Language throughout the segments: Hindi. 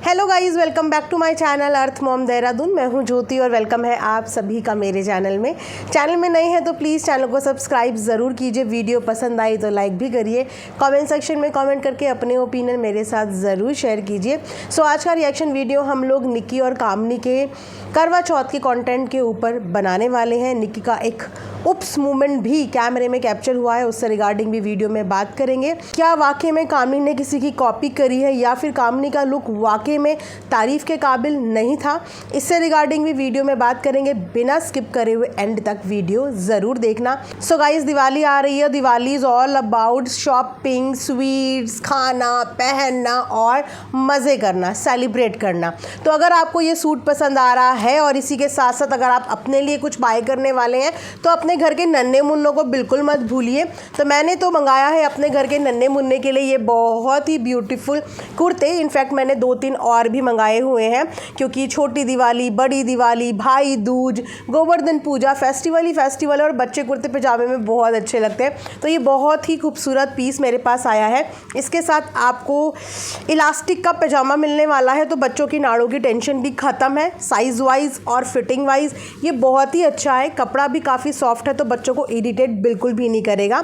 Hello guys, welcome back to my channel earth mom Dehradun. मैं हूं ज्योति और वेलकम है आप सभी का मेरे चैनल में नए हैं तो प्लीज़ चैनल को सब्सक्राइब ज़रूर कीजिए। वीडियो पसंद आई तो लाइक भी करिए। कमेंट सेक्शन में कमेंट करके अपने ओपिनियन मेरे साथ ज़रूर शेयर कीजिए। सो आज का रिएक्शन वीडियो हम लोग निक्की और कामनी के करवा चौथ के कंटेंट के ऊपर बनाने वाले हैं। निक्की का एक उप्स मूवमेंट भी कैमरे में कैप्चर हुआ है, उससे रिगार्डिंग भी वीडियो में बात करेंगे। क्या वाकई में कामनी ने किसी की कॉपी करी है या फिर कामनी का लुक वाकई में तारीफ के काबिल नहीं था, इससे रिगार्डिंग भी वीडियो में बात करेंगे। बिना स्किप करे हुए एंड तक वीडियो ज़रूर देखना। सो गाइस, दिवाली आ रही है। Diwali is all about shopping, sweets, खाना, पहनना और मज़े करना, सेलिब्रेट करना। तो अगर आपको ये सूट पसंद आ रहा है और इसी के साथ साथ अगर आप अपने लिए कुछ बाय करने वाले हैं तो अपने घर के नन्हे मुन्नों को बिल्कुल मत भूलिए। तो मैंने तो मंगाया है अपने घर के नन्हे मुन्ने के लिए ये बहुत ही ब्यूटीफुल कुर्ते। इनफैक्ट मैंने 2-3 और भी मंगाए हुए हैं, क्योंकि छोटी दिवाली, बड़ी दिवाली, भाई दूज, गोवर्धन पूजा, फेस्टिवल और बच्चे कुर्ते पजामे में बहुत अच्छे लगते हैं। तो ये बहुत ही खूबसूरत पीस मेरे पास आया है। इसके साथ आपको इलास्टिक का पजामा मिलने वाला है, तो बच्चों की नाड़ों की टेंशन भी ख़त्म है। साइज़ वाइज और फिटिंग वाइज ये बहुत ही अच्छा है। कपड़ा भी काफ़ी सॉफ्ट है, तो बच्चों को इरिटेट बिल्कुल भी नहीं करेगा।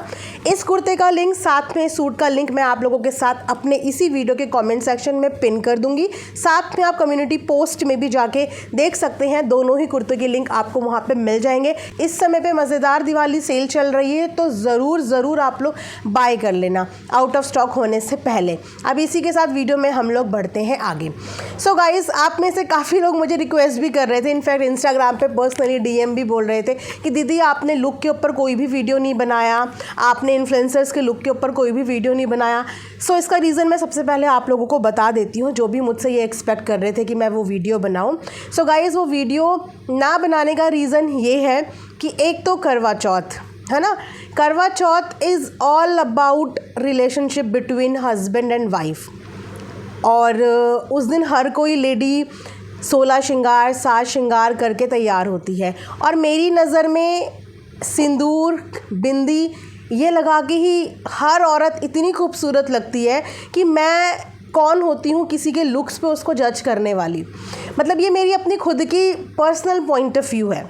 इस कुर्ते का लिंक, साथ में सूट का लिंक मैं आप लोगों के साथ अपने इसी वीडियो के कमेंट सेक्शन में पिन कर दूंगी। साथ में आप कम्युनिटी पोस्ट में भी जाके देख सकते हैं। दोनों ही कुर्तों के लिंक आपको वहां पे मिल जाएंगे। इस समय पे मज़ेदार दिवाली सेल चल रही है, तो ज़रूर आप लोग बाय कर लेना आउट ऑफ स्टॉक होने से पहले। अब इसी के साथ वीडियो में हम लोग बढ़ते हैं आगे। सो गाइस, आप में से काफ़ी लोग मुझे रिक्वेस्ट भी कर रहे थे, इनफैक्ट इंस्टाग्राम पे पर्सनली डीएम भी बोल रहे थे कि दीदी आपने लुक के ऊपर कोई भी वीडियो नहीं बनाया, आपने इन्फ्लुएंसर्स के लुक के ऊपर कोई भी वीडियो नहीं बनाया। सो इसका रीज़न मैं सबसे पहले आप लोगों को बता देती हूँ, जो भी मुझसे ये एक्सपेक्ट कर रहे थे कि मैं वो वीडियो बनाऊँ। सो गाइस, वो वीडियो ना बनाने का रीज़न ये है कि एक तो करवा चौथ है ना। Karva Chauth is all about relationship between husband and wife, और उस दिन हर कोई लेडी 16 श्रृंगार, 7 श्रृंगार करके तैयार होती है। और मेरी नज़र में सिंदूर, बिंदी ये लगा के ही हर औरत इतनी खूबसूरत लगती है कि मैं कौन होती हूँ किसी के लुक्स पे उसको जज करने वाली। मतलब ये मेरी अपनी खुद की पर्सनल पॉइंट ऑफ व्यू है।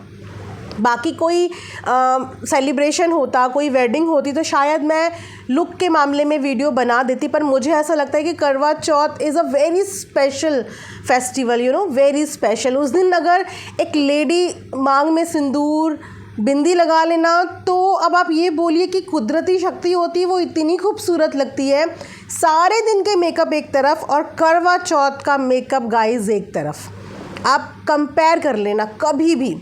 बाकी कोई सेलिब्रेशन होता, कोई वेडिंग होती तो शायद मैं लुक के मामले में वीडियो बना देती, पर मुझे ऐसा लगता है कि Karva Chauth is a very special festival, very special. उस दिन अगर एक लेडी मांग में सिंदूर, बिंदी लगा लेना, तो अब आप ये बोलिए कि कुदरती शक्ति होती है, वो इतनी खूबसूरत लगती है। सारे दिन के मेकअप एक तरफ और करवा चौथ का मेकअप गाइस एक तरफ। आप कंपेयर कर लेना कभी भी।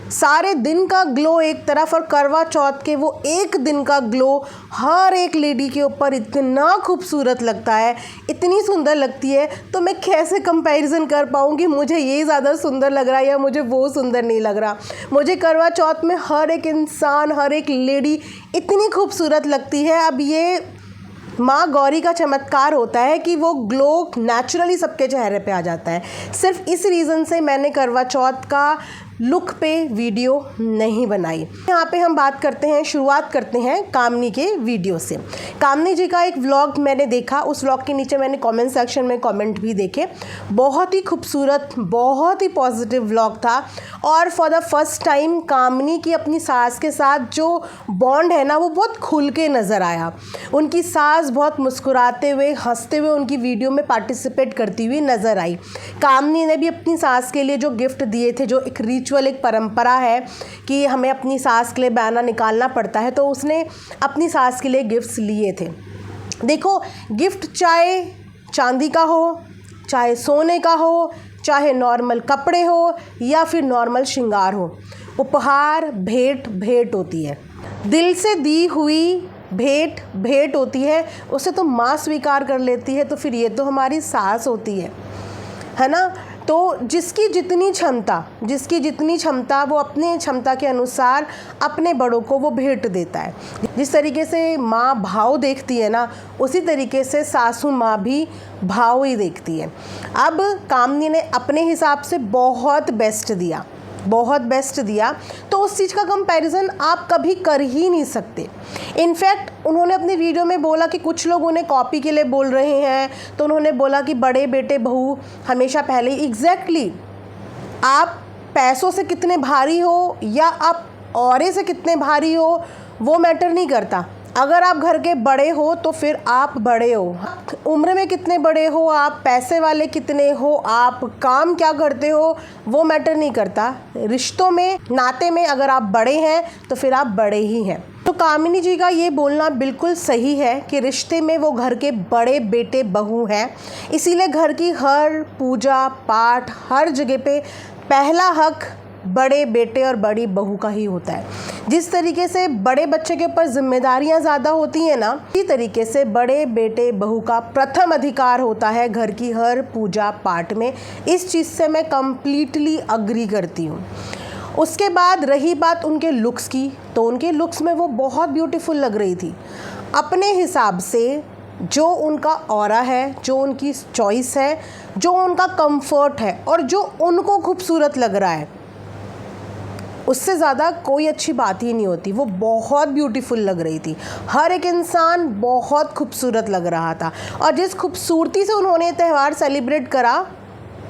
सारे दिन का ग्लो एक तरफ और करवा चौथ के वो एक दिन का ग्लो हर एक लेडी के ऊपर इतना खूबसूरत लगता है, इतनी सुंदर लगती है। तो मैं कैसे कंपैरिजन कर पाऊँ कि मुझे ये ज़्यादा सुंदर लग रहा है या मुझे वो सुंदर नहीं लग रहा। मुझे करवा चौथ में हर एक इंसान, हर एक लेडी इतनी खूबसूरत लगती है। अब ये माँ गौरी का चमत्कार होता है कि वो ग्लो नेचुरली सबके चेहरे पे आ जाता है। सिर्फ इस रीज़न से मैंने करवा चौथ का लुक पे वीडियो नहीं बनाई। यहाँ पे हम बात करते हैं, शुरुआत करते हैं कामनी के वीडियो से। कामनी जी का एक व्लॉग मैंने देखा, उस व्लॉग के नीचे मैंने कमेंट सेक्शन में कमेंट भी देखे। बहुत ही खूबसूरत, बहुत ही पॉजिटिव व्लॉग था। और फॉर द फर्स्ट टाइम कामनी की अपनी सास के साथ जो बॉन्ड है ना, वो बहुत खुल के नज़र आया। उनकी सास बहुत मुस्कुराते हुए, हंसते हुए उनकी वीडियो में पार्टिसिपेट करती हुई नज़र आई। कामनी ने भी अपनी सास के लिए जो गिफ्ट दिए थे, जो एक एक परंपरा है कि हमें अपनी सास के लिए बयाना निकालना पड़ता है, तो उसने अपनी सास के लिए गिफ्ट्स लिए थे। देखो, गिफ्ट चाहे चांदी का हो, चाहे सोने का हो, चाहे नॉर्मल कपड़े हो या फिर नॉर्मल श्रृंगार हो, उपहार भेंट होती है। दिल से दी हुई भेंट होती है, उसे तो माँ स्वीकार कर लेती है, तो फिर ये तो हमारी सास होती है ना। तो जिसकी जितनी क्षमता वो अपने क्षमता के अनुसार अपने बड़ों को वो भेंट देता है। जिस तरीके से माँ भाव देखती है ना, उसी तरीके से सासू माँ भी भाव ही देखती है। अब कामनी ने अपने हिसाब से बहुत बेस्ट दिया, बहुत बेस्ट दिया, तो उस चीज़ का कंपैरिजन आप कभी कर ही नहीं सकते। इनफैक्ट उन्होंने अपनी वीडियो में बोला कि कुछ लोग उन्हें कॉपी के लिए बोल रहे हैं, तो उन्होंने बोला कि बड़े बेटे बहू हमेशा पहले। एग्जैक्टली, आप पैसों से कितने भारी हो या आप औरे से कितने भारी हो वो मैटर नहीं करता। अगर आप घर के बड़े हो तो फिर आप बड़े हो। उम्र में कितने बड़े हो, आप पैसे वाले कितने हो, आप काम क्या करते हो, वो मैटर नहीं करता। रिश्तों में, नाते में अगर आप बड़े हैं तो फिर आप बड़े ही हैं। तो कामिनी जी का ये बोलना बिल्कुल सही है कि रिश्ते में वो घर के बड़े बेटे बहू हैं, इसीलिए घर की हर पूजा पाठ, हर जगह पे पहला हक बड़े बेटे और बड़ी बहू का ही होता है। जिस तरीके से बड़े बच्चे के ऊपर जिम्मेदारियां ज़्यादा होती हैं ना, इसी तरीके से बड़े बेटे बहू का प्रथम अधिकार होता है घर की हर पूजा पाठ में। इस चीज़ से मैं कम्प्लीटली अग्री करती हूँ। उसके बाद रही बात उनके लुक्स की, तो उनके लुक्स में वो बहुत ब्यूटीफुल लग रही थी अपने हिसाब से। जो उनका ऑरा है, जो उनकी चॉइस है, जो उनका कंफर्ट है और जो उनको खूबसूरत लग रहा है, उससे ज़्यादा कोई अच्छी बात ही नहीं होती। वो बहुत ब्यूटीफुल लग रही थी, हर एक इंसान बहुत खूबसूरत लग रहा था। और जिस खूबसूरती से उन्होंने त्यौहार सेलिब्रेट करा,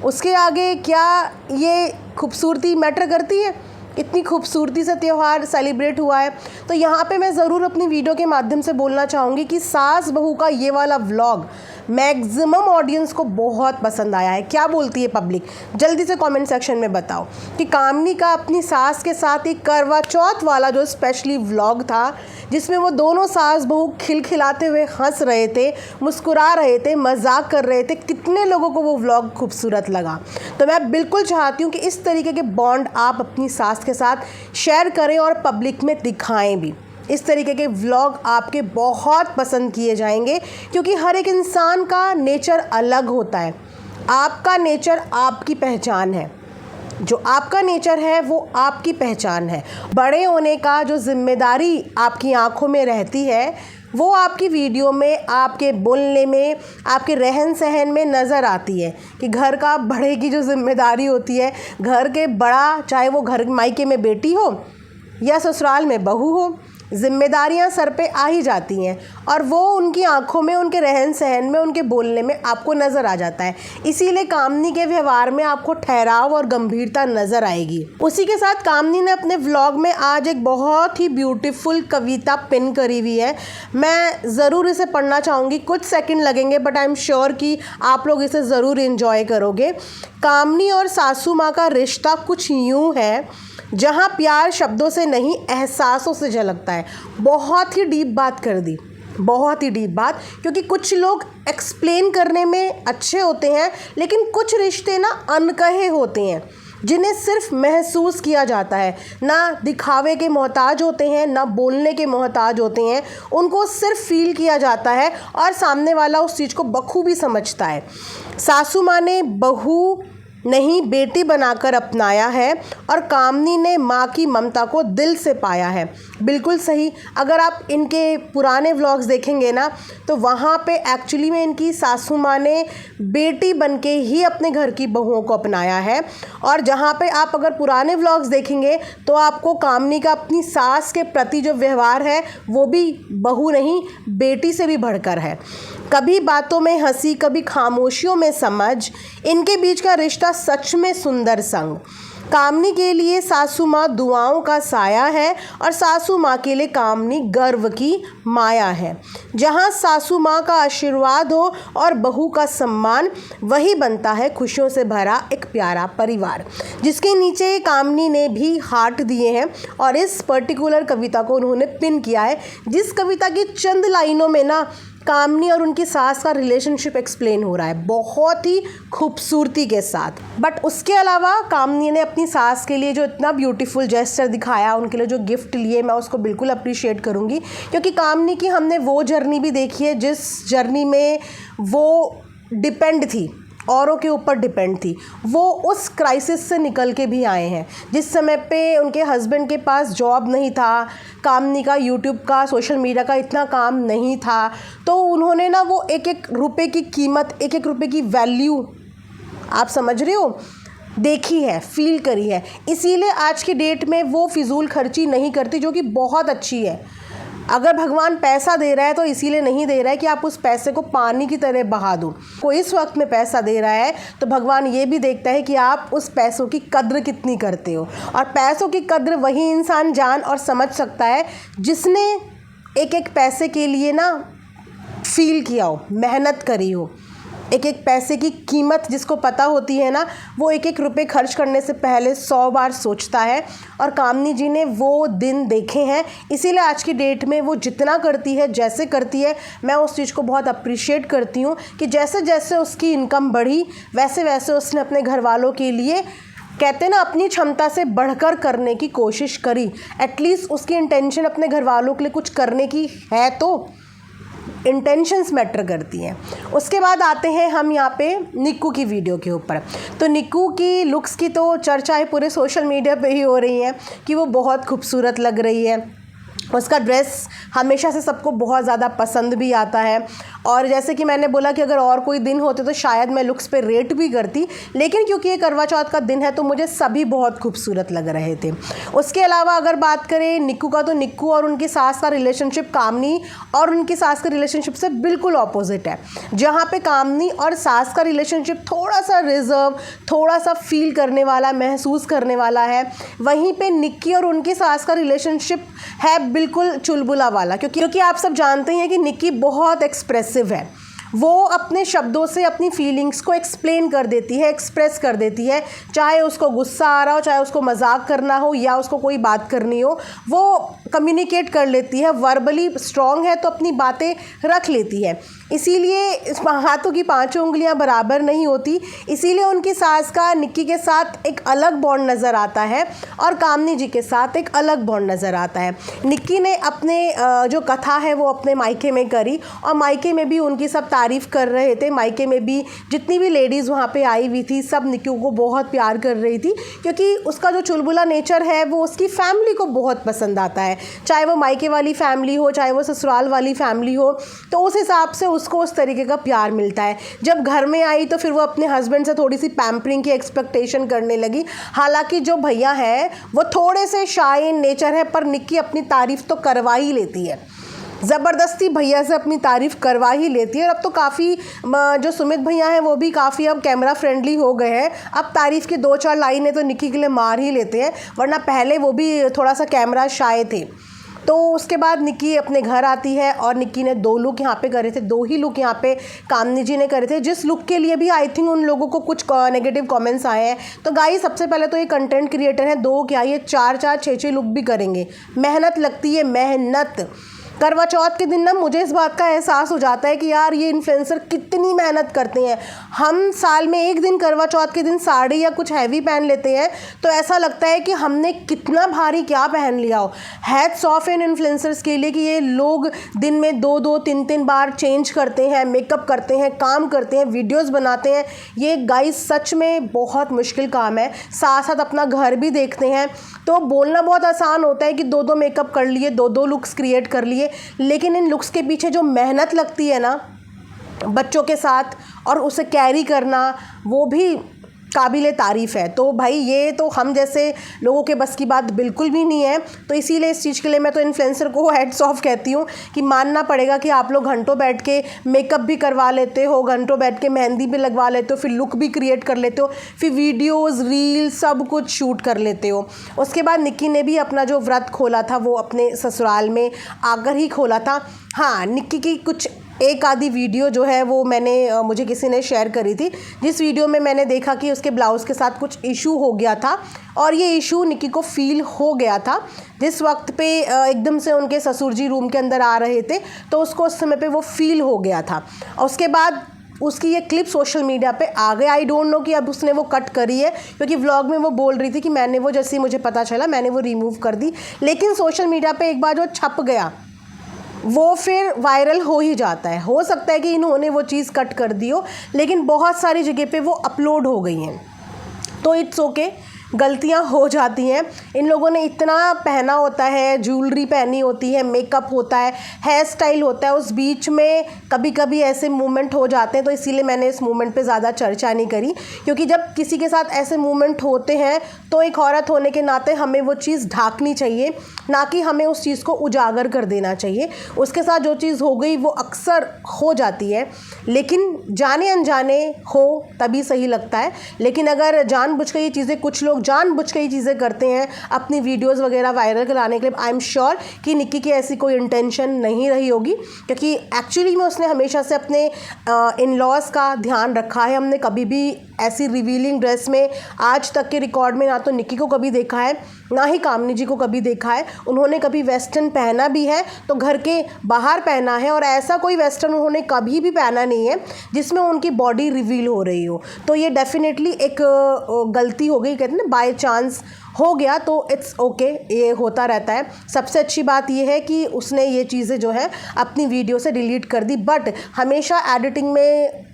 उसके आगे क्या ये खूबसूरती मैटर करती है? इतनी खूबसूरती से त्यौहार सेलिब्रेट हुआ है। तो यहाँ पे मैं ज़रूर अपनी वीडियो के माध्यम से बोलना चाहूँगी कि सास बहू का ये वाला व्लॉग मैक्सिमम ऑडियंस को बहुत पसंद आया है। क्या बोलती है पब्लिक? जल्दी से कमेंट सेक्शन में बताओ कि कामनी का अपनी सास के साथ एक करवा चौथ वाला जो स्पेशली व्लॉग था, जिसमें वो दोनों सास बहू खिलखिलाते हुए हंस रहे थे, मुस्कुरा रहे थे, मजाक कर रहे थे, कितने लोगों को वो व्लॉग खूबसूरत लगा। तो मैं बिल्कुल चाहती हूँ कि इस तरीके के बॉन्ड आप अपनी सास के साथ शेयर करें और पब्लिक में दिखाएं भी। इस तरीके के व्लॉग आपके बहुत पसंद किए जाएंगे, क्योंकि हर एक इंसान का नेचर अलग होता है। आपका नेचर आपकी पहचान है, जो आपका नेचर है वो आपकी पहचान है। बड़े होने का जो जिम्मेदारी आपकी आंखों में रहती है, वो आपकी वीडियो में, आपके बोलने में, आपके रहन सहन में नज़र आती है कि घर का बड़े की जो जिम्मेदारी होती है, घर के बड़ा, चाहे वो घर मायके में बेटी हो या ससुराल में बहू हो, जिम्मेदारियां सर पे आ ही जाती हैं और वो उनकी आंखों में, उनके रहन सहन में, उनके बोलने में आपको नज़र आ जाता है। इसीलिए कामनी के व्यवहार में आपको ठहराव और गंभीरता नज़र आएगी। उसी के साथ कामनी ने अपने व्लॉग में आज एक बहुत ही ब्यूटीफुल कविता पिन करी हुई है। मैं ज़रूर इसे पढ़ना चाहूँगी, कुछ सेकंड लगेंगे बट आई एम श्योर कि आप लोग इसे ज़रूर इन्जॉय करोगे। कामनी और सासू माँ का रिश्ता कुछ यूँ है जहाँ प्यार शब्दों से नहीं, एहसासों से झलकता है। बहुत ही डीप बात कर दी, बहुत ही डीप बात, क्योंकि कुछ लोग एक्सप्लेन करने में अच्छे होते हैं, लेकिन कुछ रिश्ते ना अनकहे होते हैं जिन्हें सिर्फ महसूस किया जाता है। ना दिखावे के मोहताज होते हैं, ना बोलने के मोहताज होते हैं, उनको सिर्फ फील किया जाता है और सामने वाला उस चीज़ को बखूबी समझता है। सासू माँ ने बहू नहीं बेटी बनाकर अपनाया है और कामनी ने माँ की ममता को दिल से पाया है। बिल्कुल सही। अगर आप इनके पुराने व्लॉग्स देखेंगे ना, तो वहाँ पे एक्चुअली में इनकी सासू माँ ने बेटी बनके ही अपने घर की बहुओं को अपनाया है। और जहाँ पे आप अगर पुराने व्लॉग्स देखेंगे तो आपको कामनी का अपनी सास के प्रति जो व्यवहार है वो भी बहू नहीं, बेटी से भी बढ़कर है। कभी बातों में हंसी, कभी खामोशियों में समझ, इनके बीच का रिश्ता सच में सुंदर संग। कामनी के लिए सासू माँ दुआओं का साया है और सासू माँ के लिए कामनी गर्व की माया है। जहाँ सासू माँ का आशीर्वाद हो और बहू का सम्मान, वही बनता है खुशियों से भरा एक प्यारा परिवार। जिसके नीचे कामनी ने भी हार्ट दिए हैं और इस पर्टिकुलर कविता को उन्होंने पिन किया है, जिस कविता की चंद लाइनों में ना कामनी और उनकी सास का रिलेशनशिप एक्सप्लेन हो रहा है बहुत ही खूबसूरती के साथ। बट उसके अलावा कामनी ने अपनी सास के लिए जो इतना ब्यूटीफुल जेस्चर दिखाया, उनके लिए जो गिफ्ट लिए, मैं उसको बिल्कुल अप्रिशिएट करूँगी, क्योंकि कामनी की हमने वो जर्नी भी देखी है जिस जर्नी में वो डिपेंड थी, औरों के ऊपर डिपेंड थी। वो उस क्राइसिस से निकल के भी आए हैं जिस समय पे उनके हस्बैंड के पास जॉब नहीं था, कामनी का यूट्यूब का, सोशल मीडिया का इतना काम नहीं था, तो उन्होंने ना वो एक एक रुपए की कीमत, एक एक रुपए की वैल्यू, आप समझ रहे हो, देखी है, फील करी है, इसीलिए आज की डेट में वो फिजूल खर्ची नहीं करती, जो कि बहुत अच्छी है। अगर भगवान पैसा दे रहा है तो इसीलिए नहीं दे रहा है कि आप उस पैसे को पानी की तरह बहा दो। कोई इस वक्त में पैसा दे रहा है तो भगवान ये भी देखता है कि आप उस पैसों की कद्र कितनी करते हो। और पैसों की कद्र वही इंसान जान और समझ सकता है जिसने एक एक पैसे के लिए ना फील किया हो, मेहनत करी हो। एक एक पैसे की कीमत जिसको पता होती है ना, वो एक एक रुपये खर्च करने से पहले 100 बार सोचता है। और कामनी जी ने वो दिन देखे हैं, इसीलिए आज की डेट में वो जितना करती है, जैसे करती है, मैं उस चीज़ को बहुत अप्रिशिएट करती हूँ कि जैसे जैसे उसकी इनकम बढ़ी वैसे वैसे उसने अपने घर वालों के लिए, कहते हैं ना, अपनी क्षमता से बढ़कर करने की कोशिश करी। एटलीस्ट उसकी इंटेंशन अपने घर वालों के लिए कुछ करने की है, तो इंटेंशंस मैटर करती हैं। उसके बाद आते हैं हम यहाँ पे निक्कू की वीडियो के ऊपर। तो निक्कू की लुक्स की तो चर्चाएं पूरे सोशल मीडिया पे ही हो रही हैं कि वो बहुत खूबसूरत लग रही है। उसका ड्रेस हमेशा से सबको बहुत ज़्यादा पसंद भी आता है। और जैसे कि मैंने बोला कि अगर और कोई दिन होते तो शायद मैं लुक्स पे रेट भी करती, लेकिन क्योंकि ये करवा चौथ का दिन है तो मुझे सभी बहुत खूबसूरत लग रहे थे। उसके अलावा अगर बात करें निक्कू का, तो निक्कू और उनकी सास का रिलेशनशिप कामनी और उनकी सास के रिलेशनशिप से बिल्कुल ऑपोजिट है। जहाँ पे कामनी और सास का रिलेशनशिप थोड़ा सा रिजर्व, थोड़ा सा फील करने वाला, महसूस करने वाला है, वहीं पे निक्की और उनकी सास का रिलेशनशिप है बिल्कुल चुलबुला वाला। क्योंकि आप सब जानते हैं कि निक्की बहुत एक्सप्रेसिव है। वो अपने शब्दों से अपनी फीलिंग्स को एक्सप्लेन कर देती है, एक्सप्रेस कर देती है। चाहे उसको गुस्सा आ रहा हो, चाहे उसको मजाक करना हो या उसको कोई बात करनी हो, वो कम्युनिकेट कर लेती है। वर्बली स्ट्रॉन्ग है तो अपनी बातें रख लेती है। इसीलिए हाथों की पांचों उंगलियां बराबर नहीं होती, इसीलिए उनकी सास का निक्की के साथ एक अलग बॉन्ड नज़र आता है और कामनी जी के साथ एक अलग बॉन्ड नज़र आता है। निक्की ने अपने जो कथा है वो अपने मायके में करी और मायके में भी उनकी सब तारीफ़ कर रहे थे। मायके में भी जितनी भी लेडीज़ वहाँ पे आई हुई थी सब निक्की को बहुत प्यार कर रही थी, क्योंकि उसका जो चुलबुला नेचर है वो उसकी फैमिली को बहुत पसंद आता है। चाहे वो मायके वाली फैमिली हो, चाहे वो ससुराल वाली फैमिली हो, तो उस हिसाब से उसको उस तरीके का प्यार मिलता है। जब घर में आई तो फिर वो अपने हस्बैंड से थोड़ी सी पैम्परिंग की एक्सपेक्टेशन करने लगी। हालांकि जो भैया हैं वो थोड़े से शाय इन नेचर है, पर निक्की अपनी तारीफ़ तो करवा ही लेती है, ज़बरदस्ती भैया से अपनी तारीफ़ करवा ही लेती है। और अब तो काफ़ी जो सुमित भैया हैं वो भी काफ़ी अब कैमरा फ्रेंडली हो गए हैं। अब तारीफ़ की 2-4 लाइनें तो निक्की के लिए मार ही लेते हैं, वरना पहले वो भी थोड़ा सा कैमरा शाय थे। तो उसके बाद निक्की अपने घर आती है और निक्की ने 2 लुक यहाँ पे करे थे, 2 ही लुक यहाँ पे कामनी जी ने करे थे, जिस लुक के लिए भी आई थिंक उन लोगों को कुछ नेगेटिव कमेंट्स आए हैं। तो गाइस, सबसे पहले तो ये कंटेंट क्रिएटर हैं, 2 क्या ये 4-4 6-6 लुक भी करेंगे। मेहनत लगती है, मेहनत। करवा चौथ के दिन ना मुझे इस बात का एहसास हो जाता है कि यार ये इन्फ्लुएंसर कितनी मेहनत करते हैं। हम साल में एक दिन करवा चौथ के दिन साड़ी या कुछ हैवी पहन लेते हैं तो ऐसा लगता है कि हमने कितना भारी क्या पहन लिया हो। हैट्स ऑफ इन इन्फ्लुएंसर्स के लिए कि ये लोग दिन में 2-2 3-3 बार चेंज करते हैं, मेकअप करते हैं, काम करते हैं, वीडियोज़ बनाते हैं। ये गाइस सच में बहुत मुश्किल काम है। साथ साथ अपना घर भी देखते हैं। तो बोलना बहुत आसान होता है कि 2-2 मेकअप कर लिए, 2-2 लुक्स क्रिएट कर लिए, लेकिन इन लुक्स के पीछे जो मेहनत लगती है ना बच्चों के साथ और उसे कैरी करना, वो भी काबिले तारीफ़ है। तो भाई ये तो हम जैसे लोगों के बस की बात बिल्कुल भी नहीं है। तो इसीलिए इस चीज़ के लिए मैं तो इन्फ्लुएंसर को हेड्स ऑफ कहती हूँ कि मानना पड़ेगा कि आप लोग घंटों बैठ के मेकअप भी करवा लेते हो, घंटों बैठ के मेहंदी भी लगवा लेते हो, फिर लुक भी क्रिएट कर लेते हो, फिर वीडियोज़, रील्स सब कुछ शूट कर लेते हो। उसके बाद निक्की ने भी अपना जो व्रत खोला था वो अपने ससुराल में आकर ही खोला था। हाँ, निक्की की कुछ एक आधी वीडियो जो है वो मुझे किसी ने शेयर करी थी, जिस वीडियो में मैंने देखा कि उसके ब्लाउज़ के साथ कुछ इशू हो गया था और ये इशू निक्की को फील हो गया था। जिस वक्त पे एकदम से उनके ससुर जी रूम के अंदर आ रहे थे तो उसको उस समय पे वो फील हो गया था। और उसके बाद उसकी ये क्लिप सोशल मीडिया पे आ गए। आई डोंट नो कि अब उसने वो कट करी है, क्योंकि व्लॉग में वो बोल रही थी कि मैंने वो, जैसे ही मुझे पता चला मैंने वो रिमूव कर दी। लेकिन सोशल मीडिया पे एक बार जो छप गया वो फिर वायरल हो ही जाता है। हो सकता है कि इन्होंने वो चीज़ कट कर दी हो, लेकिन बहुत सारी जगह पे वो अपलोड हो गई हैं। तो इट्स ओके, गलतियां हो जाती हैं। इन लोगों ने इतना पहना होता है, ज्वेलरी पहनी होती है, मेकअप होता है, हेयर स्टाइल होता है, उस बीच में कभी कभी ऐसे मूवमेंट हो जाते हैं, तो इसीलिए मैंने इस मूवमेंट पे ज़्यादा चर्चा नहीं करी, क्योंकि जब किसी के साथ ऐसे मूवमेंट होते हैं तो एक औरत होने के नाते हमें वो चीज़ ढांकनी चाहिए, ना कि हमें उस चीज़ को उजागर कर देना चाहिए। उसके साथ जो चीज़ हो गई वो अक्सर हो जाती है, लेकिन जाने अनजाने हो तभी सही लगता है। लेकिन अगर जानबूझ के ये चीज़ें, कुछ लोग जानबूझ के ये चीज़ें करते हैं अपनी वीडियोस वगैरह वायरल कराने के लिए, आई एम श्योर कि निक्की की ऐसी कोई इंटेंशन नहीं रही होगी, क्योंकि एक्चुअली में उसने हमेशा से अपने इन लॉज का ध्यान रखा है। हमने कभी भी ऐसी रिवीलिंग ड्रेस में आज तक के रिकॉर्ड में ना तो निक्की को कभी देखा है, ना ही कामनी जी को कभी देखा है। उन्होंने कभी वेस्टर्न पहना भी है तो घर के बाहर पहना है, और ऐसा कोई वेस्टर्न उन्होंने कभी भी पहना नहीं है जिसमें उनकी बॉडी रिवील हो रही हो। तो ये डेफिनेटली एक गलती हो गई, कहते हैं ना, बाय चांस हो गया तो इट्स ओके, ये होता रहता है। सबसे अच्छी बात ये है कि उसने ये चीज़ें जो है अपनी वीडियो से डिलीट कर दी, बट हमेशा एडिटिंग में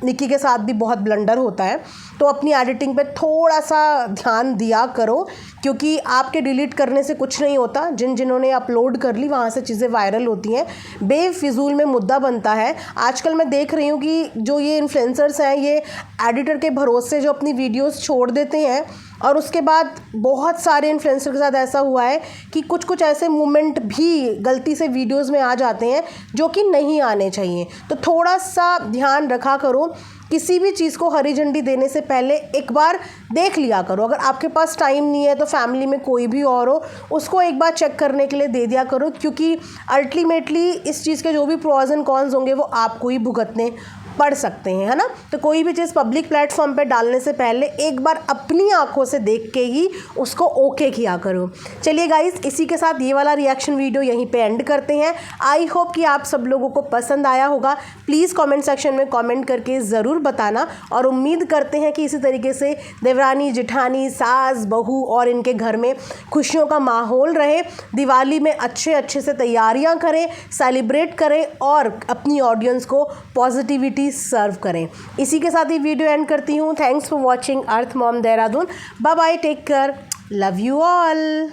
निक्की के साथ भी बहुत ब्लंडर होता है, तो अपनी एडिटिंग पे थोड़ा सा ध्यान दिया करो, क्योंकि आपके डिलीट करने से कुछ नहीं होता। जिन्होंने अपलोड कर ली वहाँ से चीज़ें वायरल होती हैं, बेफिजूल में मुद्दा बनता है। आजकल मैं देख रही हूँ कि जो ये इन्फ्लुएंसर्स हैं, ये एडिटर के भरोसे जो अपनी वीडियोस छोड़ देते हैं, और उसके बाद बहुत सारे इन्फ्लुएंसर के साथ ऐसा हुआ है कि कुछ ऐसे मूवमेंट भी गलती से वीडियोस में आ जाते हैं जो कि नहीं आने चाहिए। तो थोड़ा सा ध्यान रखा करो, किसी भी चीज़ को हरी झंडी देने से पहले एक बार देख लिया करो। अगर आपके पास टाइम नहीं है तो फैमिली में कोई भी और हो, उसको एक बार चेक करने के लिए दे दिया करो, क्योंकि अल्टीमेटली इस चीज़ के जो भी प्रोज एंड कॉन्स होंगे वो आपको ही भुगतने पढ़ सकते हैं, है ना। तो कोई भी चीज़ पब्लिक प्लेटफॉर्म पे डालने से पहले एक बार अपनी आंखों से देख के ही उसको ओके किया करो। चलिए गाइस, इसी के साथ ये वाला रिएक्शन वीडियो यहीं पे एंड करते हैं। आई होप कि आप सब लोगों को पसंद आया होगा। प्लीज़ कमेंट सेक्शन में कमेंट करके ज़रूर बताना, और उम्मीद करते हैं कि इसी तरीके से देवरानी, जेठानी, सास, बहू और इनके घर में खुशियों का माहौल रहे। दिवाली में अच्छे से तैयारियाँ करें, सेलिब्रेट करें और अपनी ऑडियंस को पॉजिटिविटी सर्व करें। इसी के साथ ही वीडियो एंड करती हूँ। Thanks for watching earth mom Dehradun. Bye bye, take care, love you all.